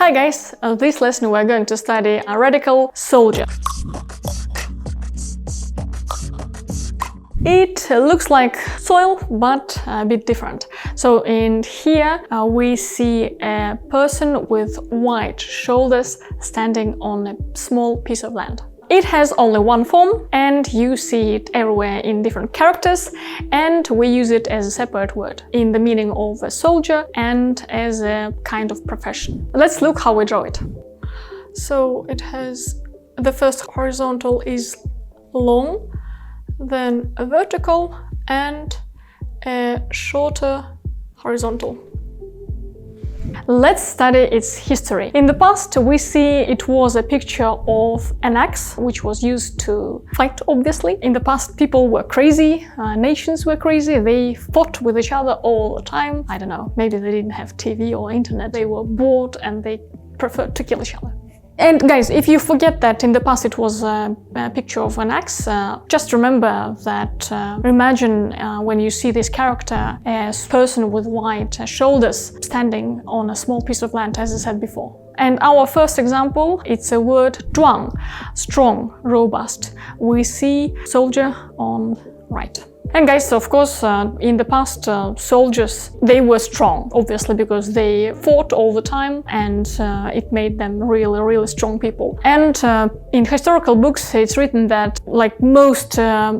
Hi guys, this lesson we're going to study a radical soldier. It looks like soil, but a bit different. So in here we see a person with wide shoulders standing on a small piece of land. It has only one form and you see it everywhere in different characters, and we use it as a separate word in the meaning of a soldier and as a kind of profession. Let's look how we draw it. So it has the first horizontal is long, then a vertical and a shorter horizontal. Let's study its history. In the past, we see it was a picture of an axe, which was used to fight, obviously. In the past, people were crazy, nations were crazy, they fought with each other all the time. I don't know, maybe they didn't have TV or internet, they were bored and they preferred to kill each other. And guys, if you forget that in the past it was a picture of an axe, just remember that, imagine when you see this character as a person with wide shoulders standing on a small piece of land, as I said before. And our first example, it's a word 壮, strong, robust. We see soldier on right. And guys, of course, in the past, soldiers, they were strong, obviously, because they fought all the time and it made them really, really strong people. And in historical books, it's written that, like most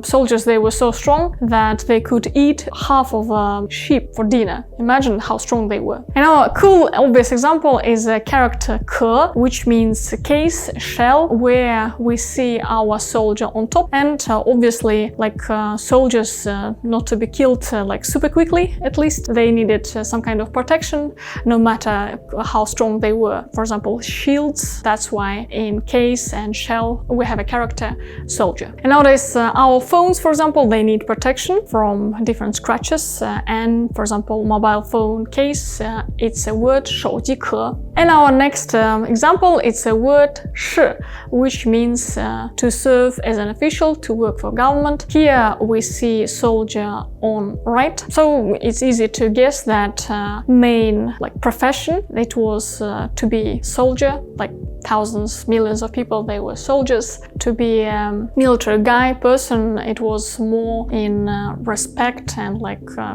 soldiers, they were so strong that they could eat half of a sheep for dinner. Imagine how strong they were. And our cool, obvious example is a character 壳, which means case, shell, where we see our soldier on top. And obviously, like soldiers, not to be killed like super quickly, at least. They needed some kind of protection, no matter how strong they were. For example, shields. That's why in case and shell we have a character soldier. And nowadays our phones, for example, they need protection from different scratches. And for example, mobile phone case, it's a word 手机壳. And our next example, it's a word 是, which means to serve as an official, to work for government. Here we see soldier on right, so it's easy to guess that main profession it was to be soldier, like thousands, millions of people, they were soldiers. To be a military guy, person, it was more in respect and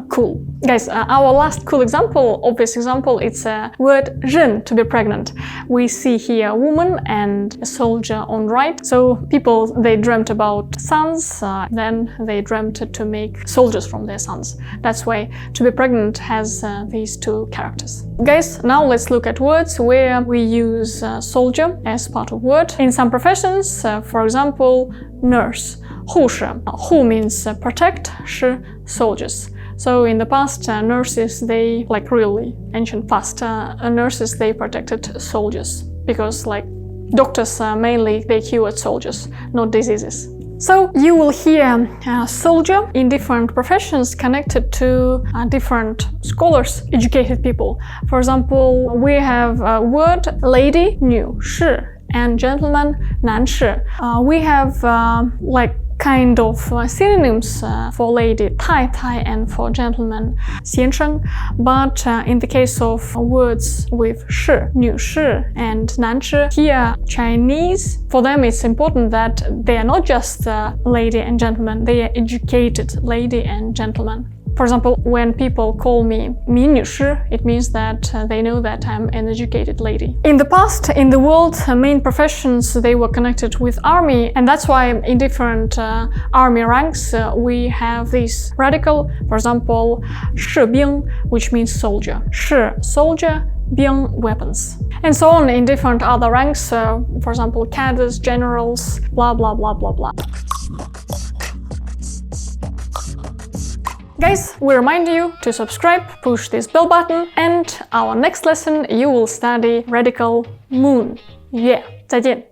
cool. Guys, our last cool example, obvious example, it's a word 认, to be pregnant. We see here a woman and a soldier on right. So people, they dreamt about sons, then they dreamt to make soldiers from their sons. That's why to be pregnant has these two characters. Guys, now let's look at words where we use soldier as part of word. In some professions, for example, nurse, 护士. 护 means protect, 士 soldiers. So in the past, nurses, they, really ancient past, nurses, they protected soldiers because doctors mainly, they cured soldiers, not diseases. So you will hear soldier in different professions connected to different scholars, educated people. For example, we have a word lady, 女士, and gentleman, 男士. We have kind of synonyms for lady, 太太, and for gentleman, 先生. But in the case of words with 士, 女士, and 男士, here Chinese, for them it's important that they are not just lady and gentleman, they are educated lady and gentleman. For example, when people call me 闵女士, it means that they know that I'm an educated lady. In the past, in the world, main professions, they were connected with army, and that's why in different army ranks we have this radical, for example, 士兵, which means soldier. 士, soldier, 兵, weapons. And so on in different other ranks, for example, cadets, generals, blah blah blah blah blah. Guys, we remind you to subscribe, push this bell button, and our next lesson you will study radical moon. Yeah, 再见.